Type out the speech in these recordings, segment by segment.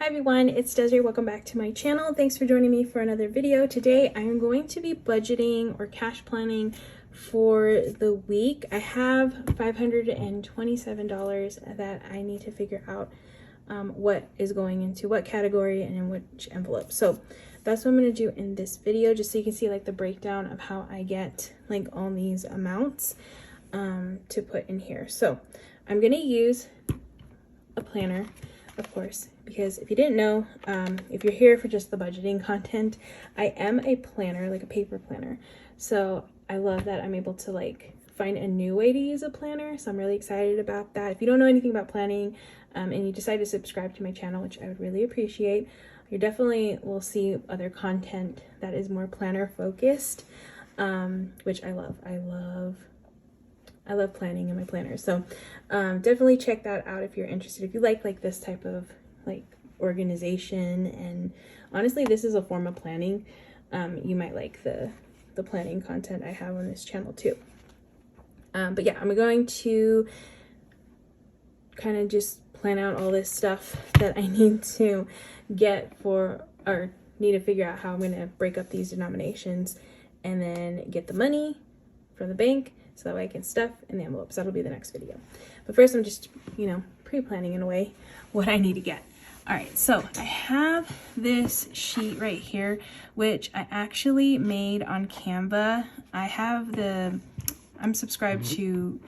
Hi everyone, it's Desiree. Welcome back to my channel. Thanks for joining me for another video. Today I am going to be budgeting or cash planning for the week. I have $527 that I need to figure out what is going into what category and in which envelope. So that's what I'm going to do in this video, just so you can see like the breakdown of how I get like all these amounts to put in here. So I'm going to use a planner, of course, because if you didn't know, if you're here for just the budgeting content, I am a planner, like a paper planner. So I love that I'm able to like find a new way to use a planner. So I'm really excited about that. If you don't know anything about planning and you decide to subscribe to my channel, which I would really appreciate, you definitely will see other content that is more planner focused, which I love. I love planning in my planner. So definitely check that out if you're interested. If you like this type of like organization, and honestly, this is a form of planning. You might like the planning content I have on this channel too. But yeah, I'm going to kind of just plan out all this stuff that I need to get for, or need to figure out how I'm going to break up these denominations and then get the money from the bank, so that way I can stuff in the envelopes. That'll be the next video. But first, I'm just, pre-planning in a way what I need to get. All right, so I have this sheet right here, which I actually made on Canva. I'm subscribed to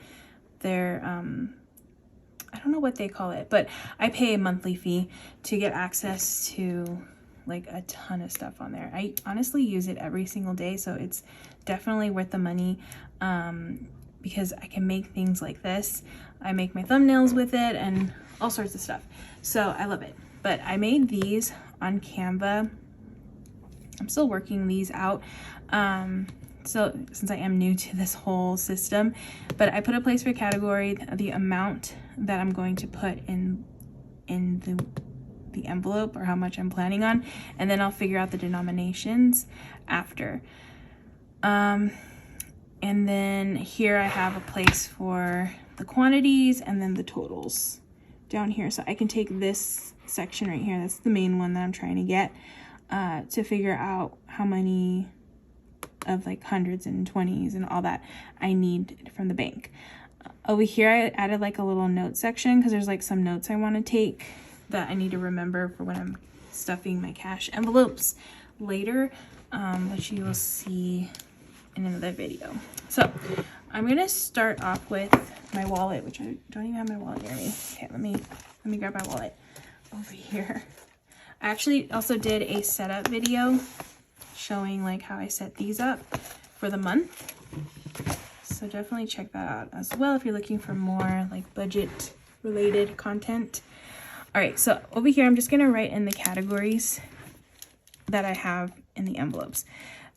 their, I don't know what they call it, but I pay a monthly fee to get access to like a ton of stuff on there. I honestly use it every single day, so it's definitely worth the money, because I can make things like this. I make my thumbnails with it and all sorts of stuff. So I love it. But I made these on Canva. I'm still working these out. So since I am new to this whole system, but I put a place for category, the amount that I'm going to put in the envelope, or how much I'm planning on, and then I'll figure out the denominations after. And then here I have a place for the quantities and then the totals down here. So I can take this section right here, that's the main one that I'm trying to get, to figure out how many of like hundreds and 20s and all that I need from the bank. Over here I added like a little note section because there's like some notes I want to take that I need to remember for when I'm stuffing my cash envelopes later, which you will see in another video. So I'm gonna start off with my wallet, which I don't even have my wallet near me. Okay, let me grab my wallet over here. I actually also did a setup video showing like how I set these up for the month. So definitely check that out as well if you're looking for more like budget related content. All right, so over here, I'm just gonna write in the categories that I have in the envelopes.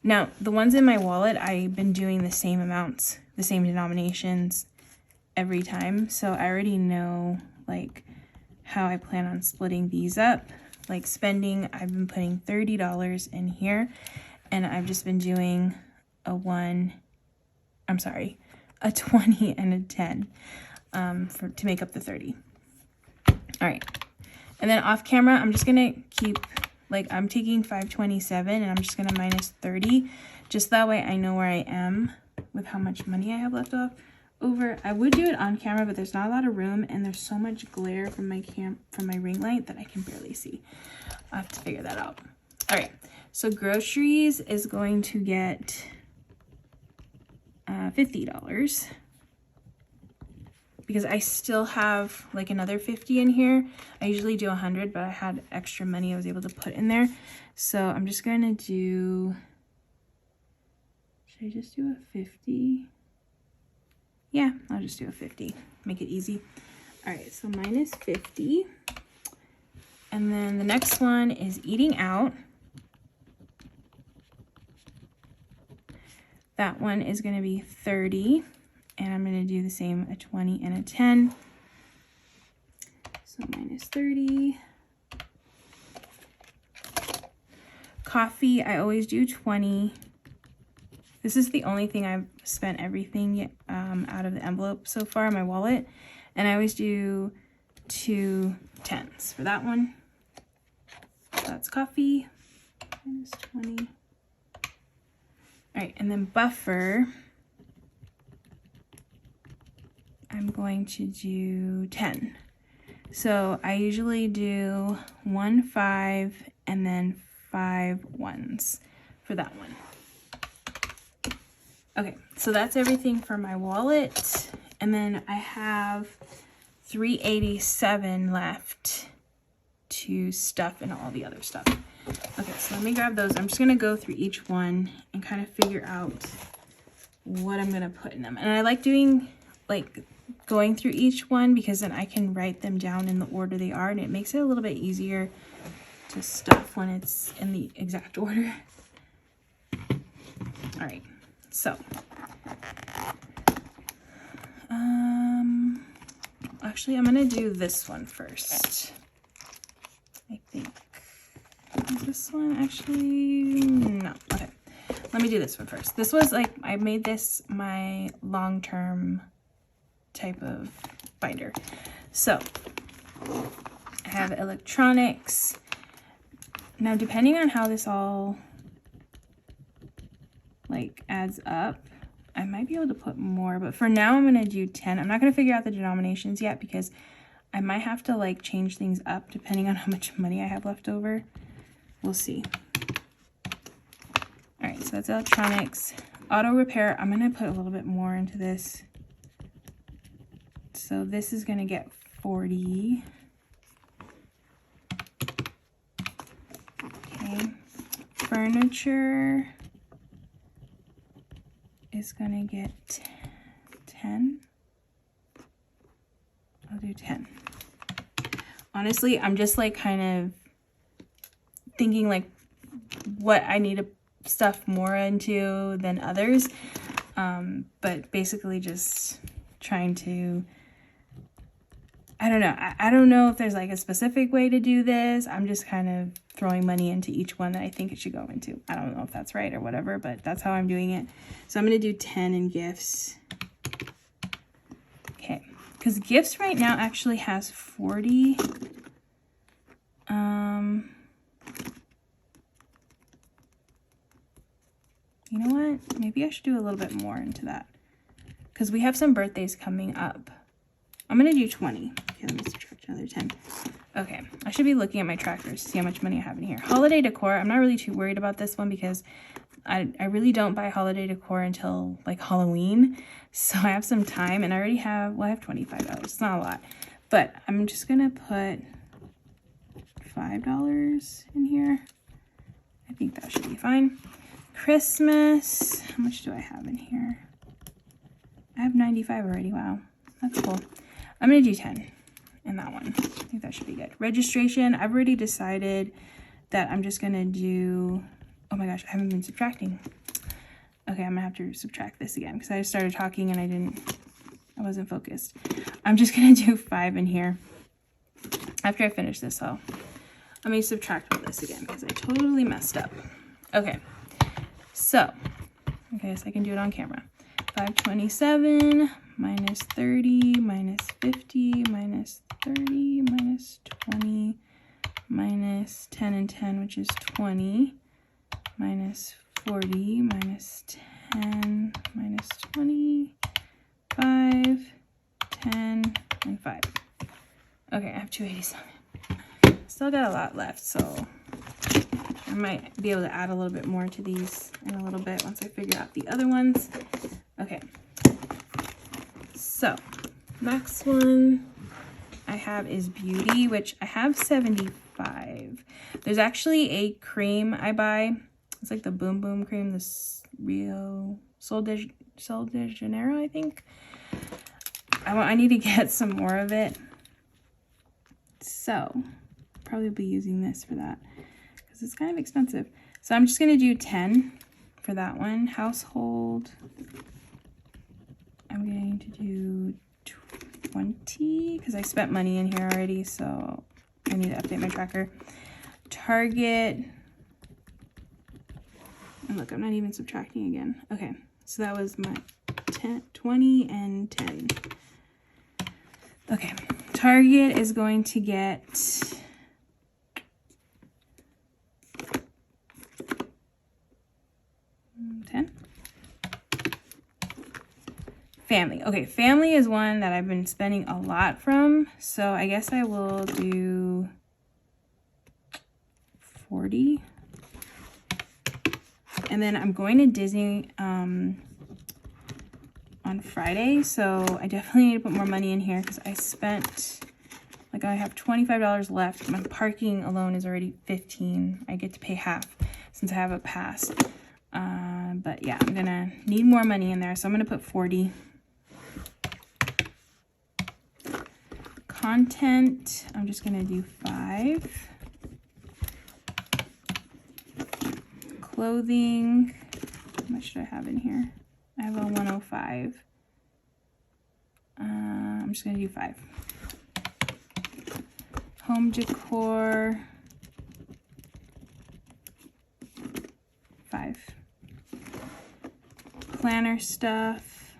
Now, the ones in my wallet, I've been doing the same amounts, the same denominations every time. So I already know like how I plan on splitting these up. Like spending, I've been putting $30 in here, and I've just been doing a 20 and a 10 to make up the 30. All right, and then off camera, I'm just gonna keep, like I'm taking 527 and I'm just gonna minus 30, just that way I know where I am with how much money I have left over. I would do it on camera, but there's not a lot of room and there's so much glare from my ring light that I can barely see. I have to figure that out. All right, so groceries is going to get $50 because I still have like another 50 in here. I usually do 100, but I had extra money I was able to put in there. So I'm just gonna do, should I just do a 50? Yeah, I'll just do a 50, make it easy. All right, so minus 50. And then the next one is eating out. That one is gonna be 30. And I'm gonna do the same, a 20 and a 10. So minus 30. Coffee, I always do 20. This is the only thing I've spent everything out of the envelope so far in my wallet. And I always do 2 10s for that one. that's coffee, minus 20. All right, and then buffer, I'm going to do 10. So I usually do 1 5 and then 5 1s for that one. Okay, so that's everything for my wallet. And then I have $387 left to stuff and all the other stuff. Okay, so let me grab those. I'm just gonna go through each one and kind of figure out what I'm gonna put in them. And I like doing, like, going through each one because then I can write them down in the order they are, and it makes it a little bit easier to stuff when it's in the exact order. All right, so actually I'm gonna do this one first. I think this one actually, no, okay, let me do this one first. This was like, I made this my long-term type of binder. So I have electronics. Now, depending on how this all like adds up, I might be able to put more, but for now I'm going to do 10. I'm not going to figure out the denominations yet because I might have to like change things up depending on how much money I have left over. We'll see. All right, so that's electronics. Auto repair, I'm going to put a little bit more into this. So this is going to get 40. Okay. Furniture is going to get 10. I'll do 10. Honestly, I'm just like kind of thinking like what I need to stuff more into than others. But basically just trying to, I don't know. I don't know if there's like a specific way to do this. I'm just kind of throwing money into each one that I think it should go into. I don't know if that's right or whatever, but that's how I'm doing it. So I'm going to do 10 in gifts. Okay. Because gifts right now actually has 40. You know what? Maybe I should do a little bit more into that. Because we have some birthdays coming up. I'm going to do 20. Okay, let me subtract another 10. Okay, I should be looking at my trackers to see how much money I have in here. Holiday decor, I'm not really too worried about this one because I really don't buy holiday decor until like Halloween. So I have some time and I already have, well, I have $25. It's not a lot. But I'm just going to put $5 in here. I think that should be fine. Christmas, how much do I have in here? I have 95 already. Wow, that's cool. I'm going to do 10 in that one. I think that should be good. Registration, I've already decided that I'm just going to do, oh my gosh, I haven't been subtracting. Okay, I'm going to have to subtract this again because I just started talking and I wasn't focused. I'm just going to do 5 in here. After I finish this, let me subtract all this again because I totally messed up. Okay, so, okay, so I can do it on camera. 527 minus 30 minus 50 minus 30 minus 20 minus 10 and 10, which is 20, minus 40 minus 10 minus 20, 5, 10, and 5. Okay, I have 287. Still got a lot left, so I might be able to add a little bit more to these in a little bit once I figure out the other ones. Okay, so next one I have is beauty, which I have 75. There's actually a cream I buy. It's like the Boom Boom cream, this Rio Sol de Janeiro, I think. I need to get some more of it. So probably be using this for that because it's kind of expensive. So I'm just going to do 10 for that one. Household, I'm going to do 20 because I spent money in here already, so I need to update my tracker. Target, and look, I'm not even subtracting again. Okay, so that was my 20 and 10. Okay, Target is going to get 10. Family. Okay, family is one that I've been spending a lot from, so I guess I will do 40. And then I'm going to Disney on Friday, so I definitely need to put more money in here because I spent, like, I have $25 left. My parking alone is already $15. I get to pay half since I have a pass. But yeah, I'm gonna need more money in there, so I'm gonna put 40. Content, I'm just gonna do 5. Clothing, how much should I have in here? I have a 105. I'm just gonna do 5. Home decor, 5. Planner stuff,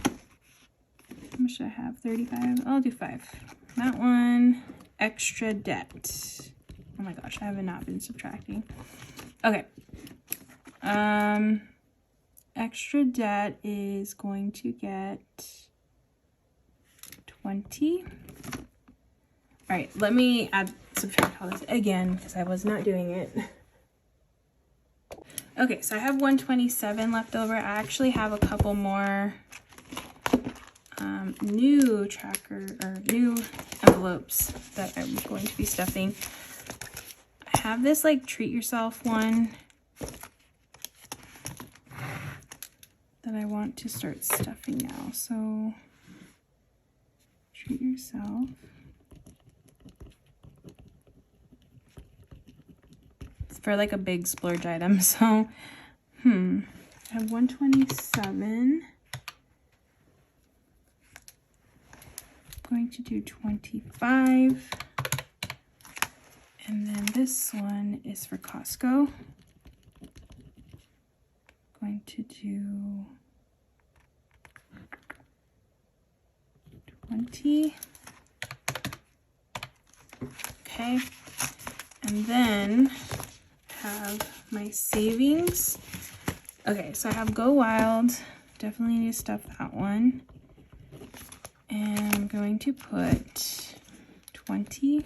how much should I have? 35. I'll do 5. That one. Extra debt. Oh my gosh, I have not been subtracting. Okay. Extra debt is going to get 20. All right, let me subtract all this again because I was not doing it. Okay, so I have 127 left over. I actually have a couple more new new envelopes that I'm going to be stuffing. I have this like treat yourself one that I want to start stuffing now. So treat yourself. It's for like a big splurge item. So I have 127. Going to do 25. And then this one is for Costco. Going to do 20. Okay. And then have my savings. Okay, so I have Go Wild. Definitely need to stuff that one. And I'm going to put 20.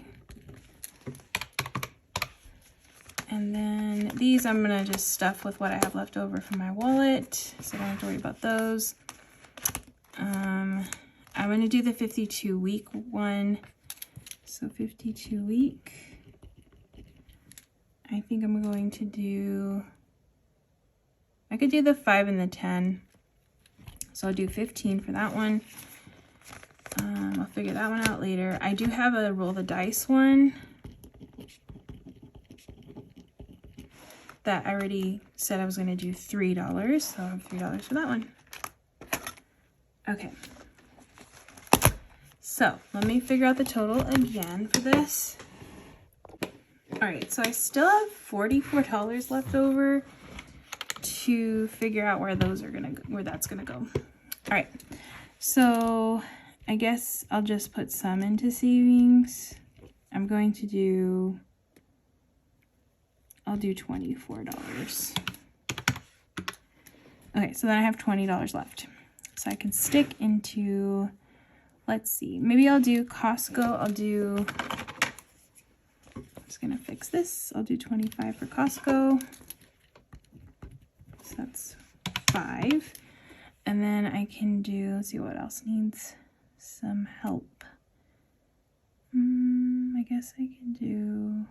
And then these I'm gonna just stuff with what I have left over from my wallet, so I don't have to worry about those. I'm gonna do the 52-week one. So 52-week. I think I'm going to do, I could do the 5 and the 10. So I'll do 15 for that one. I'll figure that one out later. I do have a roll the dice one that I already said I was going to do $3, so I have $3 for that one. Okay. So let me figure out the total again for this. All right, so I still have $44 left over to figure out where those are gonna go, where that's gonna go. All right, so I guess I'll just put some into savings. I'm going to do, I'll do $24. Okay, so then I have $20 left. So I can stick into, let's see, maybe I'll do Costco. I'll do, I'm just gonna fix this. I'll do 25 for Costco. So that's 5. And then I can do, let's see what else needs some help. I guess I can do,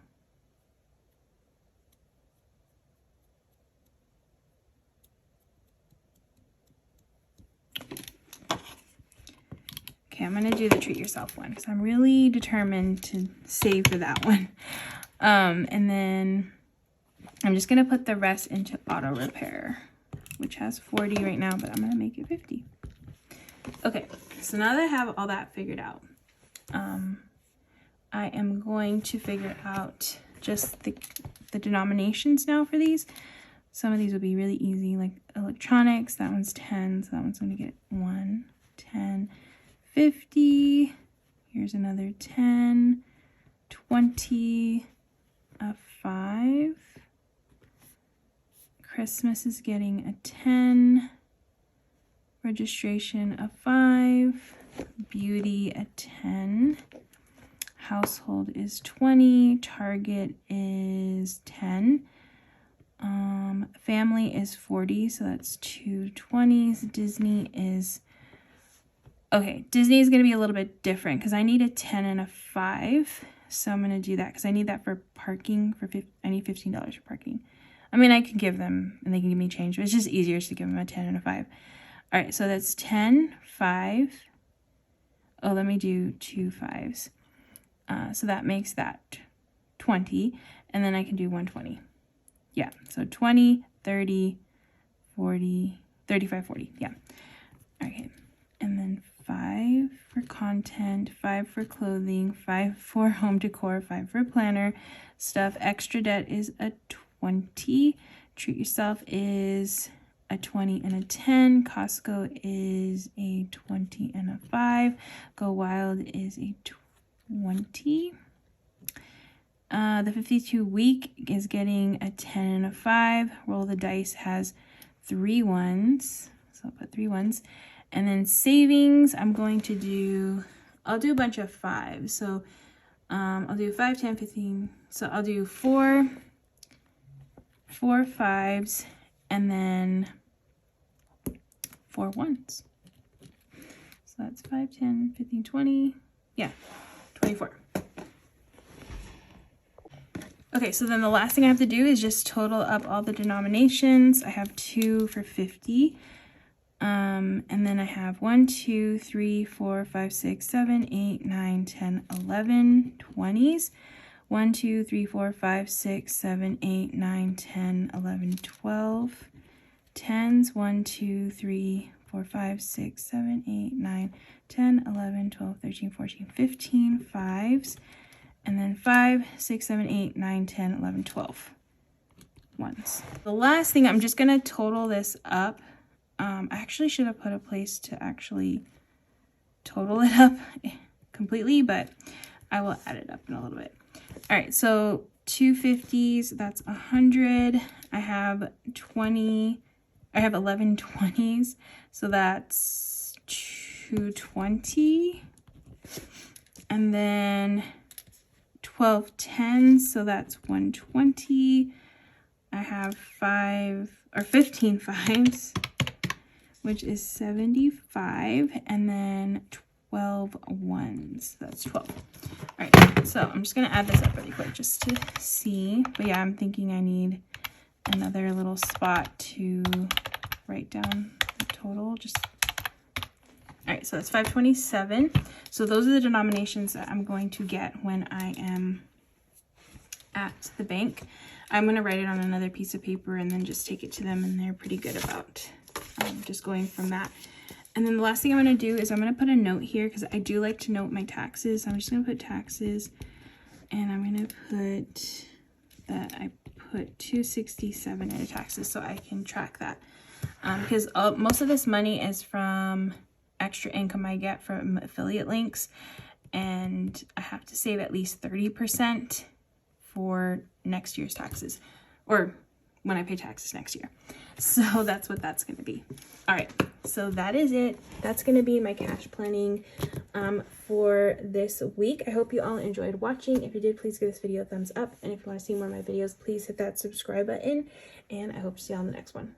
okay, I'm gonna do the treat yourself one because I'm really determined to save for that one. And then I'm just gonna put the rest into auto repair, which has 40 right now, but I'm gonna make it 50. Okay, so now that I have all that figured out, I am going to figure out just the denominations now for these. Some of these will be really easy, like electronics. That one's 10, so that one's gonna get 1, 10, 50. Here's another 10, 20, a 5, Christmas is getting a 10. Registration a 5. Beauty a 10. Household is 20. Target is 10. Family is 40, so that's 2 20s. Disney is, okay, Disney is going to be a little bit different because I need a 10 and a 5. So I'm going to do that because I need that for parking. I need $15 for parking. I mean, I can give them and they can give me change, but it's just easier to give them a 10 and a 5. All right, so that's 10, 5. Oh, let me do 2 5s. So that makes that 20, and then I can do 120. Yeah, so 20, 30, 40, 35, 40. Yeah. Okay, and then 5 for content, 5 for clothing, 5 for home decor, 5 for planner stuff. Extra debt is a 20. Treat yourself is a 20 and a 10. Costco is a 20 and a 5. Go Wild is a 20. The 52 week is getting a 10 and a 5. Roll the dice has 3 1s. So I'll put 3 1s. And then savings, I'm going to do, I'll do a bunch of 5s. So I'll do 5, 10, 15. So I'll do 4 5s and then 4 1s. So that's 5, 10, 15, 20. Yeah, 24. Okay, so then the last thing I have to do is just total up all the denominations. I have 2 for 50. And then I have 1, 2, 3, 4, 5, 6, 7, 8, 9, 10, 11 20s. 1, 2, 3, 4, 5, 6, 7, 8, 9, 10, 11, 12. 10s, 1, 2, 3, 4, 5, 6, 7, 8, 9, 10, 11, 12, 13, 14, 15. 5s. And then 5, 6, 7, 8, 9, 10, 11, 12 ones. The last thing, I'm just going to total this up. I actually should have put a place to actually total it up completely, but I will add it up in a little bit. All right, so 2 50s, that's 100. I have 11 20s, so that's 220. And then 12 10s, so that's 120. I have 15 5s, which is 75, and then 12 1s, that's 12. All right, so I'm just gonna add this up really quick just to see. But yeah, I'm thinking I need another little spot to write down the total. All right, so that's 527. So those are the denominations that I'm going to get when I am at the bank. I'm going to write it on another piece of paper and then just take it to them, and they're pretty good about just going from that. And then the last thing I'm going to do is I'm going to put a note here because I do like to note my taxes. I'm just going to put taxes, and I'm going to put that I put 267 in taxes so I can track that. Because most of this money is from extra income I get from affiliate links, and I have to save at least 30% for next year's taxes, or when I pay taxes next year. So that's what that's going to be. All right, so that is it. That's going to be my cash planning for this week. I hope you all enjoyed watching. If you did, please give this video a thumbs up, and if you want to see more of my videos, please hit that subscribe button, and I hope to see you on the next one.